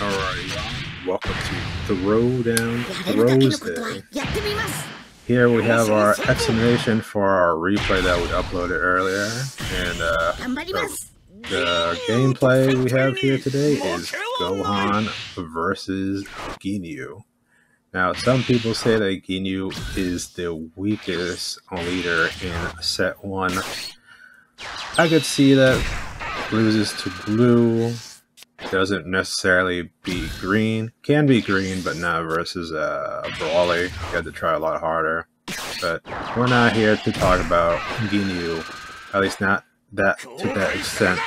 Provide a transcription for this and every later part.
Alright, welcome to Throwdown Throwsday. Here we have our explanation for our replay that we uploaded earlier, and the gameplay we have here today is Gohan versus Ginyu. Now, some people say that Ginyu is the weakest leader in set 1. I could see that. Loses to blue, doesn't necessarily beat green, can beat green, but not versus Brawly. You have to try a lot harder. But we're not here to talk about Ginyu, at least not that to that extent.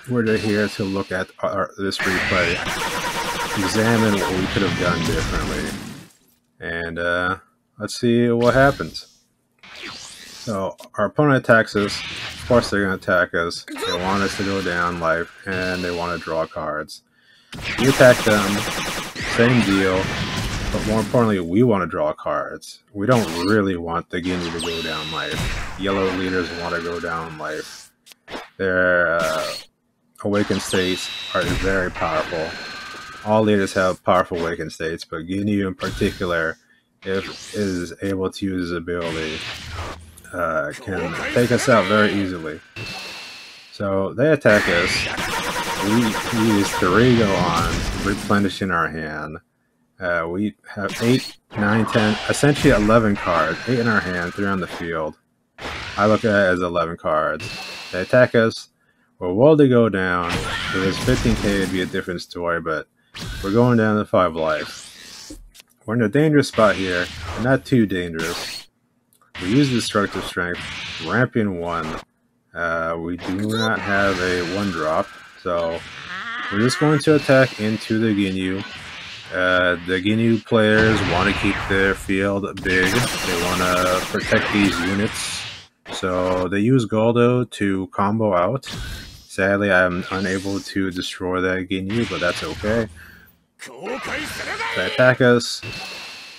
We're here to look at this replay, examine what we could have done differently, and let's see what happens. So our opponent attacks us. Of course they're going to attack us. They want us to go down life, and they want to draw cards. We attack them, same deal, but more importantly, we want to draw cards. We don't really want the Ginyu to go down life. Yellow leaders want to go down life. Their awakened states are very powerful. All leaders have powerful awakened states, but Ginyu in particular, if is able to use his ability, can take us out very easily. So they attack us. We use 3 Gohans, replenishing our hand. We have 8, 9, 10, essentially 11 cards. 8 in our hand, 3 on the field. I look at it as 11 cards. They attack us. We're willing to go down. If it was 15k, it'd be a different story, but we're going down to 5 life. We're in a dangerous spot here, but not too dangerous. We use Destructive Strength, ramping 1. We do not have a 1-drop, so we're just going to attack into the Ginyu. The Ginyu players want to keep their field big. They want to protect these units, so they use Goldo to combo out. Sadly, I'm unable to destroy that Ginyu, but that's okay. They attack us.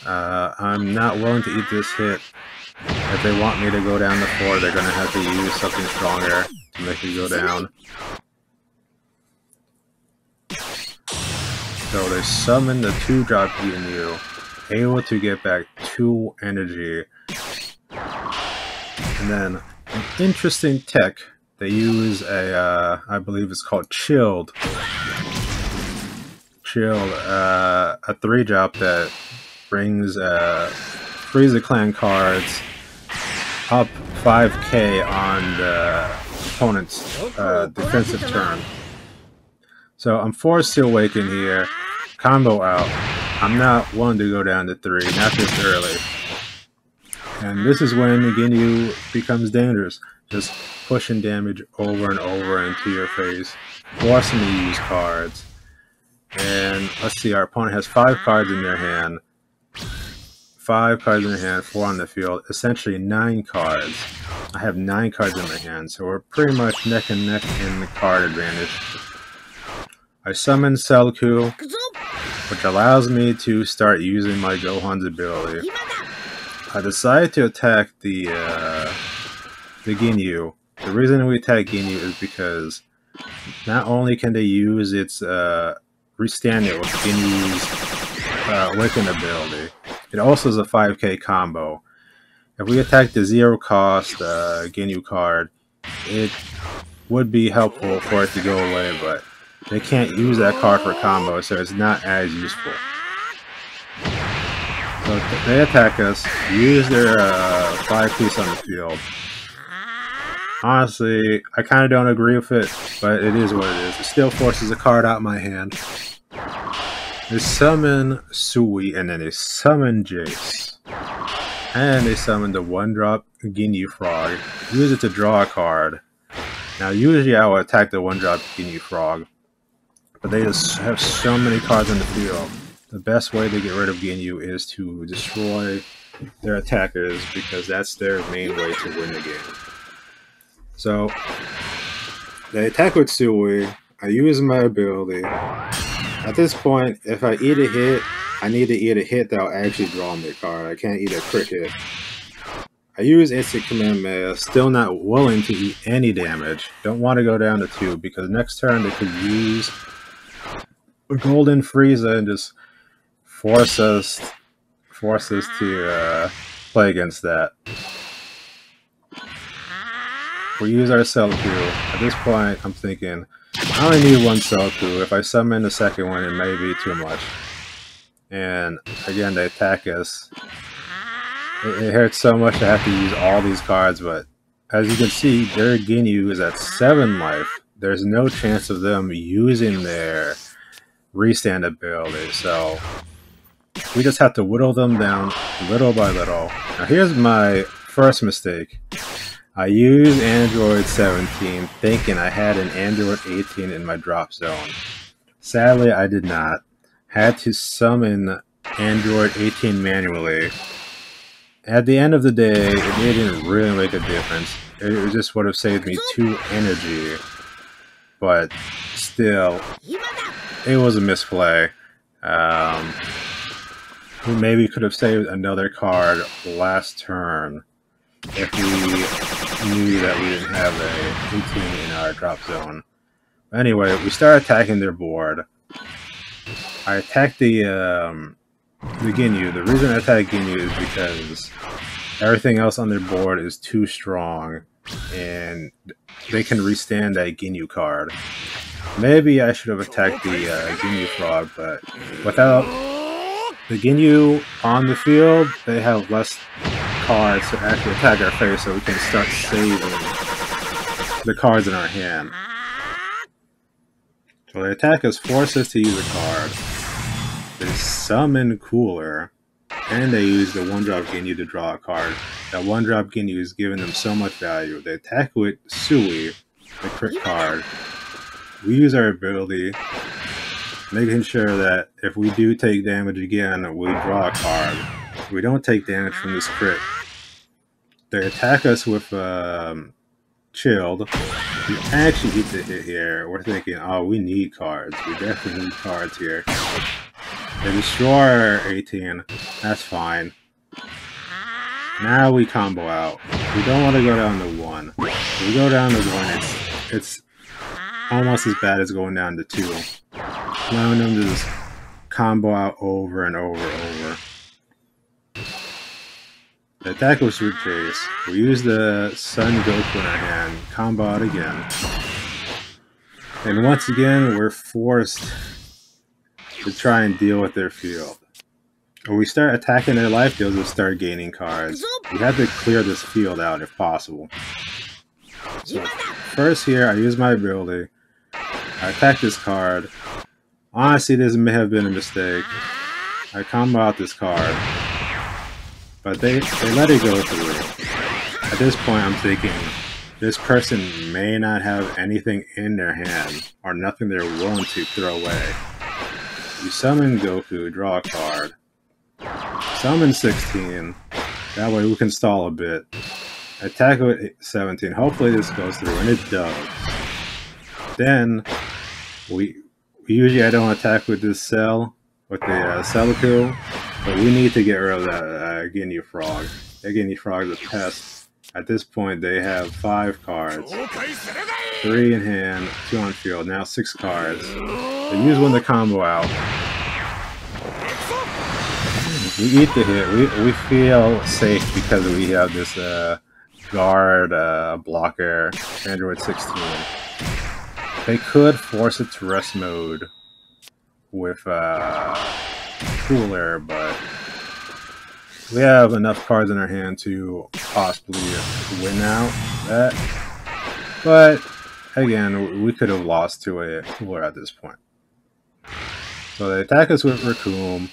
I'm not willing to eat this hit. If they want me to go down the 4, they're going to have to use something stronger to make me go down. So they summon the 2-drop Ginyu, able to get back 2 energy. And then an interesting tech, they use a, I believe it's called Chilled. A 3-drop that brings Frieza Clan cards up 5k on the opponent's defensive turn. So I'm forced to awaken here, combo out. I'm not willing to go down to 3, not this early. And this is when the Ginyu becomes dangerous, just pushing damage over and over into your face, forcing you to use cards. And let's see, our opponent has 5 cards in their hand. 5 cards in their hand, 4 on the field, essentially 9 cards. I have 9 cards in my hand, so we're pretty much neck and neck in the card advantage. I summon Goku, which allows me to start using my Gohan's ability. I decided to attack the Ginyu. The reason we attack Ginyu is because not only can they use its restand it with Ginyu's Awaken ability, it also is a 5k combo. If we attack the 0-cost Ginyu card, it would be helpful for it to go away, but they can't use that card for combo, so it's not as useful. So they attack us, use their 5-piece on the field. Honestly, I kind of don't agree with it, but it is what it is. It still forces a card out of my hand. They summon Sui, and then they summon Jace. And they summon the 1-drop Ginyu Frog. Use it to draw a card. Now, usually I would attack the 1-drop Ginyu Frog, but they just have so many cards on the field. The best way to get rid of Ginyu is to destroy their attackers, because that's their main way to win the game. So, they attack with Sui. I use my ability. At this point, if I eat a hit, I need to eat a hit that'll actually draw me a card. I can't eat a crit hit. I use instant Kamehameha, still not willing to eat any damage. Don't want to go down to 2, because next turn they could use Golden Frieza and just force us to play against that. We use our Cell Q. At this point, I'm thinking, I only need one Cell Q. If I summon the second one, it may be too much. And again, they attack us. It hurts so much to have to use all these cards, but as you can see, their Ginyu is at 7 life. There's no chance of them using their restand ability, so we just have to whittle them down little by little. Now here's my first mistake. I used Android 17 thinking I had an Android 18 in my drop zone. Sadly, I did not. Had to summon Android 18 manually. At the end of the day, it didn't really make a difference. It just would have saved me 2 energy. But still, it was a misplay. We maybe could have saved another card last turn if we knew that we didn't have a 18 in our drop zone. Anyway, we start attacking their board. I attacked the Ginyu. The reason I attacked Ginyu is because everything else on their board is too strong, and they can restand that Ginyu card. Maybe I should have attacked the Ginyu Frog, but without the Ginyu on the field, they have less cards to actually attack our face, so we can start saving the cards in our hand. So they attack us, force us to use a card. They summon Cooler, and they use the 1-drop Ginyu to draw a card. That 1-drop Ginyu is giving them so much value. They attack with Sui, the crit card. We use our ability, making sure that if we do take damage again, we draw a card. We don't take damage from this crit. They attack us with Chilled. We actually get the hit here. We're thinking, oh, we need cards. We definitely need cards here. They destroy our 18. That's fine. Now we combo out. We don't want to go down to 1. If we go down to 1, it's almost as bad as going down to 2. Allowing them to just combo out over and over and over. The attack was Root Chase. We use the Son Goku in our hand, combo out again. And once again, we're forced to try and deal with their field. When we start attacking their life fields, we'll start gaining cards. We have to clear this field out if possible. So first here, I use my ability. I attack this card. Honestly, this may have been a mistake. I combo out this card. But they let it go through. At this point, I'm thinking, this person may not have anything in their hand, or nothing they're willing to throw away. You summon Goku, draw a card. Summon 16. That way we can stall a bit. Attack with 17. Hopefully this goes through, and it does. Then, usually I don't attack with this cell, with the Celico, but we need to get rid of that Ginyu Frog. That Ginyu Frog is a pest. At this point, they have 5 cards. 3 in hand, 2 on field, now 6 cards. They use one to combo out. We eat the hit. We feel safe because we have this guard blocker, Android 16. They could force it to rest mode with Cooler, but we have enough cards in our hand to possibly win out that. But again, we could have lost to a Cooler at this point. So they attack us with Raccoon.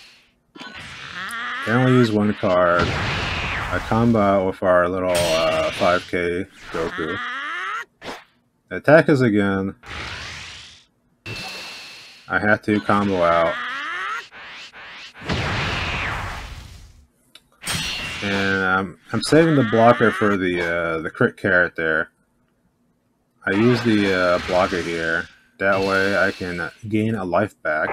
They only use 1 card. I combo out with our little 5k Goku. They attack us again. I have to combo out. And I'm saving the blocker for the crit carrot there. I use the blocker here. That way I can gain a life back.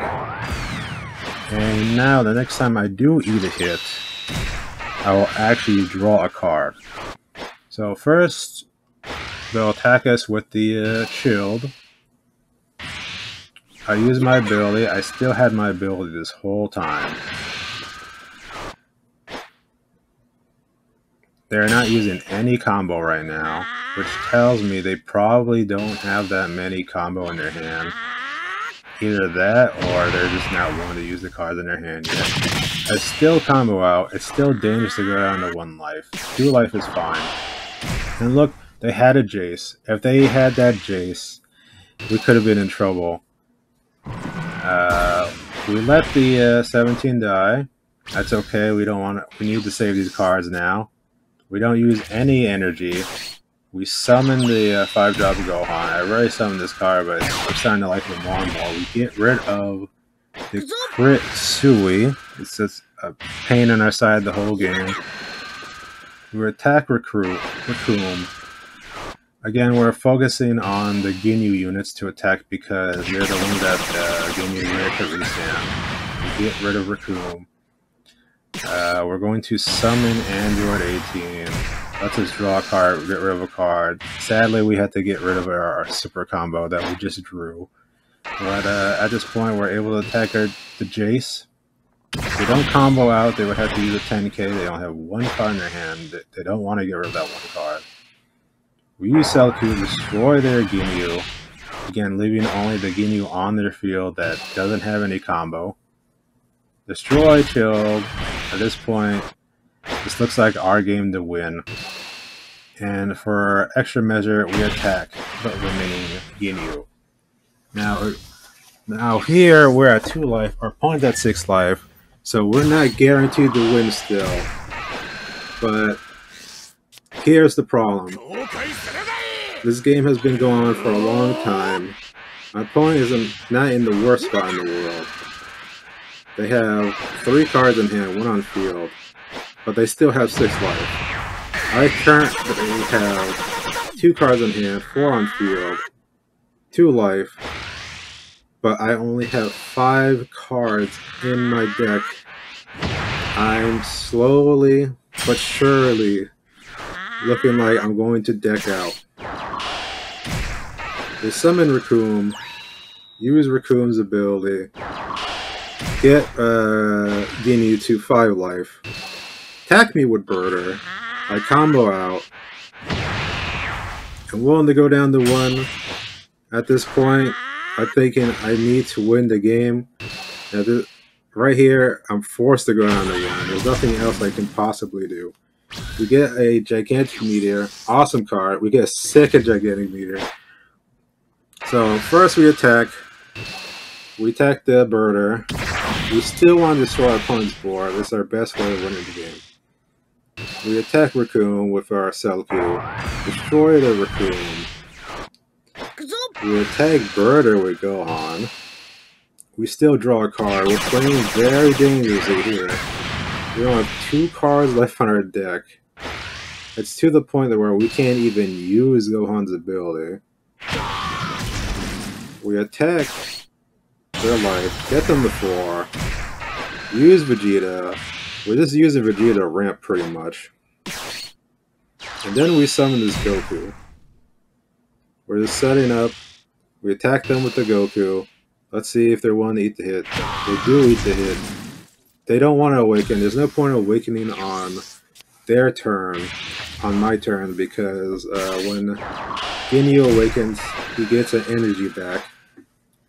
And now the next time I do eat a hit, I will actually draw a card. So first, they'll attack us with the shield. I used my ability. I still had my ability this whole time. They're not using any combo right now, which tells me they probably don't have that many combo in their hand. Either that, or they're just not willing to use the cards in their hand yet. I still combo out. It's still dangerous to go down to 1 life. 2 life is fine. And look, they had a Jace. If they had that Jace, we could have been in trouble. We let the 17 die. That's okay. We don't want to. We need to save these cards now. We don't use any energy. We summon the 5-drop Gohan. I already summoned this card, but I'm starting to like it more and more. We get rid of the crit Sui. It's just a pain on our side the whole game. We attack Raccoon. Again, we're focusing on the Ginyu units to attack because they're the ones that Ginyu unit could restand. We get rid of Raccoon. We're going to summon Android 18. Let's just draw a card, get rid of a card. Sadly, we had to get rid of our super combo that we just drew. But at this point, we're able to attack the Jace. If they don't combo out, they would have to use a 10k. They don't have 1 card in their hand. They don't want to get rid of that 1 card. We use Cell to destroy their Ginyu. Again, leaving only the Ginyu on their field that doesn't have any combo. Destroy, chilled. At this point, this looks like our game to win. And for extra measure, we attack the remaining Ginyu. Now here, we're at 2 life. Our opponent's at 6 life. So we're not guaranteed to win still. But here's the problem. This game has been going on for a long time. My opponent is not in the worst spot in the world. They have 3 cards in hand, 1 on field. But they still have 6 life. I currently have 2 cards in hand, 4 on field, 2 life, but I only have 5 cards in my deck. I'm slowly but surely looking like I'm going to deck out. They summon Raccoon, use Raccoon's ability, get Ginyu to 5 life. Attack me with Birder. I combo out. I'm willing to go down to 1. At this point, I'm thinking I need to win the game. Right here, I'm forced to go down to 1. There's nothing else I can possibly do. We get a gigantic Meteor. Awesome card. We get a second gigantic Meteor. So first we attack. We attack the Birder. We still want to destroy our opponent's board. This is our best way of winning the game. We attack Raccoon with our Cell Q. Destroy the Raccoon. We attack Birder with Gohan. We still draw a card. We're playing very dangerously here. We only have 2 cards left on our deck. It's to the point where we can't even use Gohan's ability. We attack their life, get them to 4, use Vegeta. We're just using Vegeta ramp pretty much. And then we summon this Goku. We're just setting up. We attack them with the Goku. Let's see if they're willing to eat the hit. They do eat the hit. They don't want to awaken. There's no point of awakening on their turn, on my turn, because when Ginyu awakens, he gets an energy back.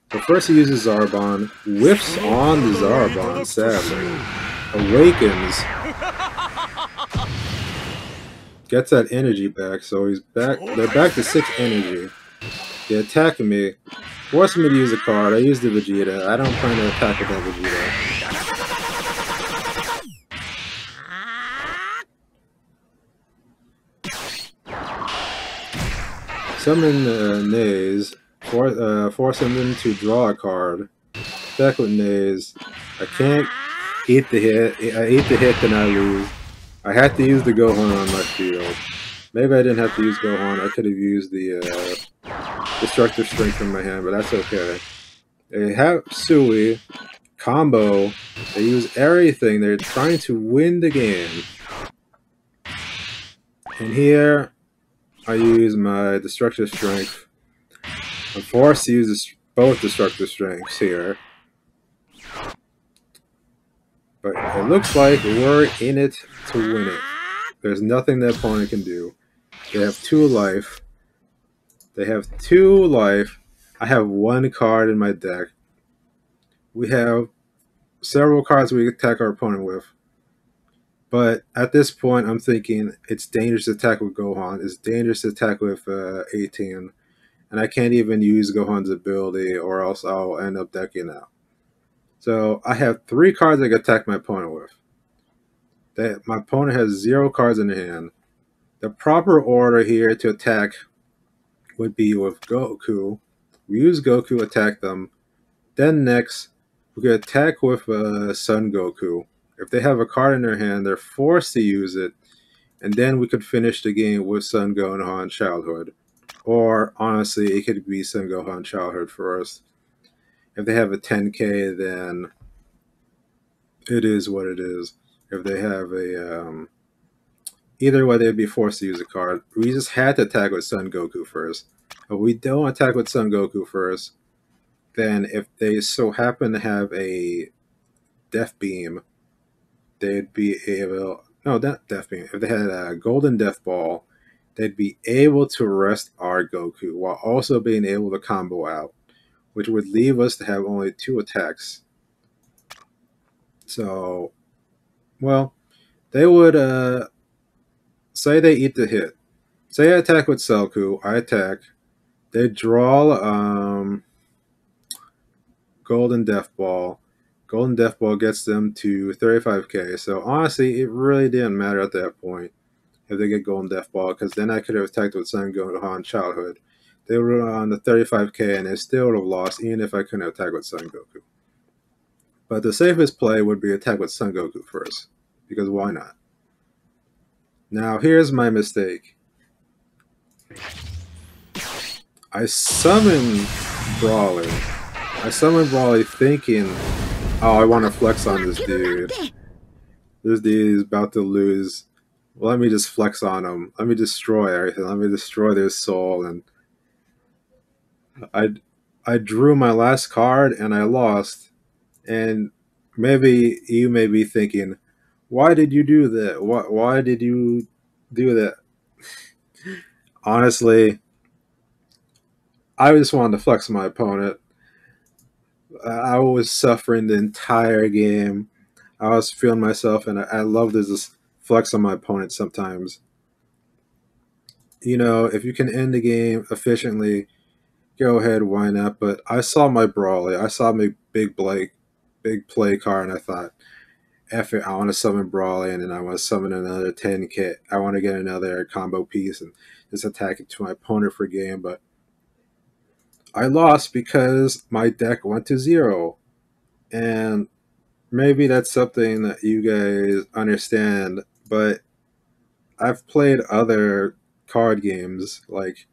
But first he uses Zarbon, whiffs on the Zarbon, sadly. Awakens, gets that energy back, so he's back. They're back to 6 energy. They attack me, force me to use a card. I use the Vegeta. I don't plan to attack with that Vegeta. Summon Naze, force him to draw a card. Attack with Naze. I can't eat the hit. I eat the hit, then I lose. I had to use the Gohan on my field. Maybe I didn't have to use Gohan. I could have used the Destructive Strength in my hand, but that's okay. They have Sui, combo. They use everything. They're trying to win the game. And here, I use my Destructive Strength. I'm forced to use both destructive strengths here. But it looks like we're in it to win it. There's nothing the opponent can do. They have 2 life. They have 2 life. I have 1 card in my deck. We have several cards we can attack our opponent with. But at this point, I'm thinking it's dangerous to attack with Gohan. It's dangerous to attack with 18. And I can't even use Gohan's ability or else I'll end up decking out. So I have 3 cards I can attack my opponent with. My opponent has 0 cards in hand. The proper order here to attack would be with Goku. We use Goku, attack them. Then next, we could attack with Son Goku. If they have a card in their hand, they're forced to use it. And then we could finish the game with Son Gohan Childhood. Or, honestly, it could be Son Gohan Childhood first. If they have a 10k, then it is what it is. If they have a... either way, they'd be forced to use a card. We just had to attack with Son Goku first. If we don't attack with Son Goku first, then if they so happen to have a Death Beam, they'd be able... No, not Death Beam. If they had a Golden Death Ball, they'd be able to rest our Goku while also being able to combo out, which would leave us to have only 2 attacks. So, well, they would... say they eat the hit. Say I attack with Selku, I attack. They draw Golden Death Ball. Golden Death Ball gets them to 35k. So honestly, it really didn't matter at that point if they get Golden Death Ball, because then I could have attacked with Son Gohan Childhood. They were on the 35k and they still would have lost even if I couldn't attack with Son Goku. But the safest play would be attack with Son Goku first, because why not? Now here's my mistake. I summoned Brawly. I summoned Brawly thinking, oh, I want to flex on this dude. This dude is about to lose. Let me just flex on him. Let me destroy everything. Let me destroy their soul. And I drew my last card and I lost. And maybe you may be thinking, why did you do that? Why did you do that? Honestly, I just wanted to flex my opponent. I was suffering the entire game. I was feeling myself, and I love to just flex on my opponent sometimes. You know, if you can end the game efficiently, go ahead, why not? But I saw my Brawly. I saw my big play card, and I thought, F it, I want to summon Brawly, and then I want to summon another 10 kit. I want to get another combo piece and just attack it to my opponent for game, but I lost because my deck went to 0. And maybe that's something that you guys understand, but I've played other card games like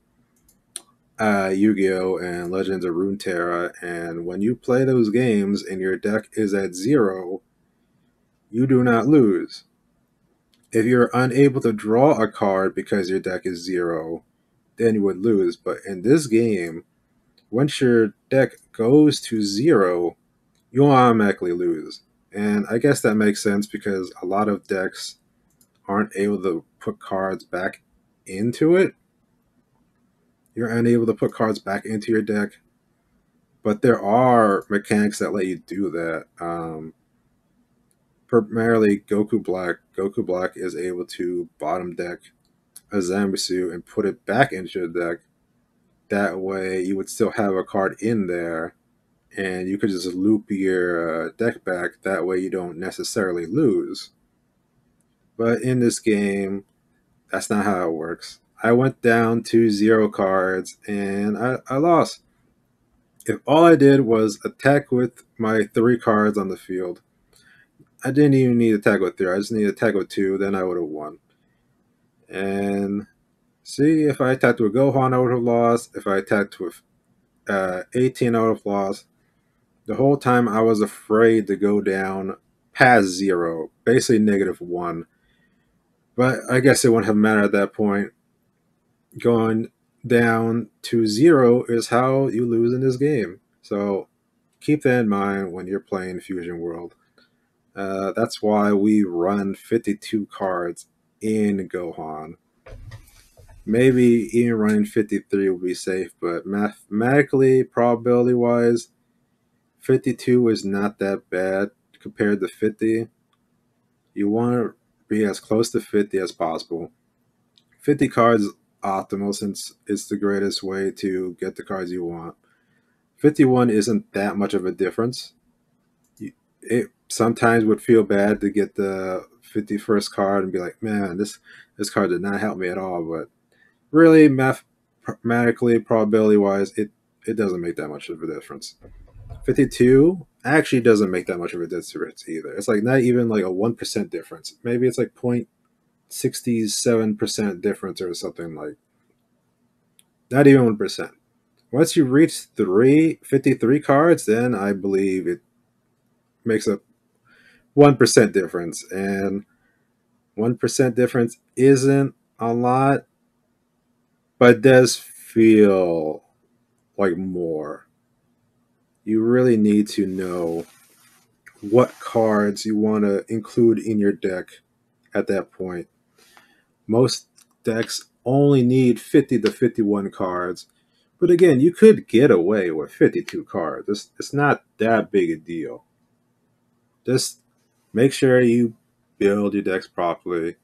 Yu-Gi-Oh! And Legends of Runeterra, and when you play those games and your deck is at 0, you do not lose. If you're unable to draw a card because your deck is 0, then you would lose. But in this game, once your deck goes to 0, you'll automatically lose. And I guess that makes sense because a lot of decks aren't able to put cards back into it. You're unable to put cards back into your deck. But there are mechanics that let you do that. Primarily Goku Black. Goku Black is able to bottom deck a Zamasu and put it back into your deck. That way you would still have a card in there and you could just loop your deck back. That way you don't necessarily lose. But in this game, that's not how it works. I went down to 0 cards and I lost. If all I did was attack with my 3 cards on the field, I didn't even need to attack with 3. I just needed to attack with 2, then I would have won. And see, if I attacked with Gohan, I would have lost. If I attacked with 18, I would have lost. The whole time I was afraid to go down past 0, basically -1. But I guess it wouldn't have mattered at that point. Going down to 0 is how you lose in this game. So keep that in mind when you're playing Fusion World. That's why we run 52 cards in Gohan. Maybe even running 53 would be safe, but mathematically, probability wise, 52 is not that bad compared to 50. You want to be as close to 50 as possible. 50 cards optimal since it's the greatest way to get the cards you want. 51 isn't that much of a difference. It sometimes would feel bad to get the 51st card and be like, man, this card did not help me at all. But really, mathematically, probability wise, it doesn't make that much of a difference. 52 actually doesn't make that much of a difference either. It's like not even like a 1% difference. Maybe it's like 0.67% difference or something, like not even 1%. Once you reach 53 cards, then I believe it makes a 1% difference. And 1% difference isn't a lot, but it does feel like more. You really need to know what cards you want to include in your deck at that point. Most decks only need 50 to 51 cards, but again, you could get away with 52 cards. It's not that big a deal. Just make sure you build your decks properly.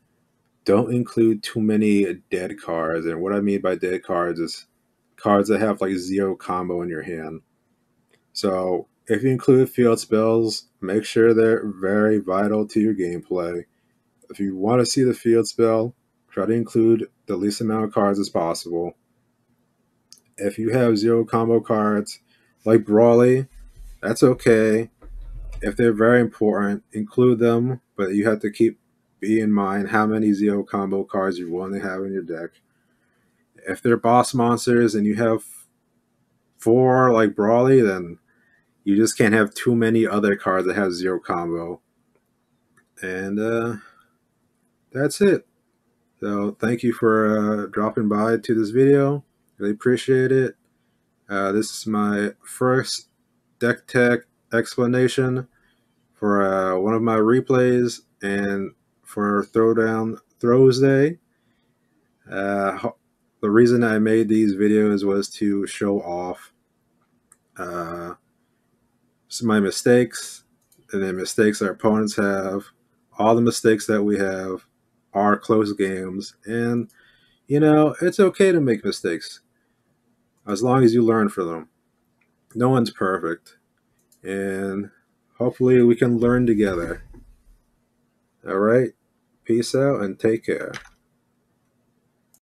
Don't include too many dead cards, and what I mean by dead cards is cards that have like zero combo in your hand. So if you include field spells, make sure they're very vital to your gameplay. If you want to see the field spell, try to include the least amount of cards as possible. If you have zero combo cards, like Brawly, that's okay. If they're very important, include them, but you have to be in mind how many zero combo cards you want to have in your deck. If they're boss monsters and you have 4 like Brawly, then you just can't have too many other cards that have zero combo. And that's it. So thank you for dropping by to this video. Really appreciate it. This is my first deck tech explanation for one of my replays and for Throwdown Throwsday. The reason I made these videos was to show off some of my mistakes and the mistakes our opponents have. All the mistakes that we have are close games, and you know, it's okay to make mistakes as long as you learn from them. No one's perfect, and hopefully we can learn together. All right, peace out and take care.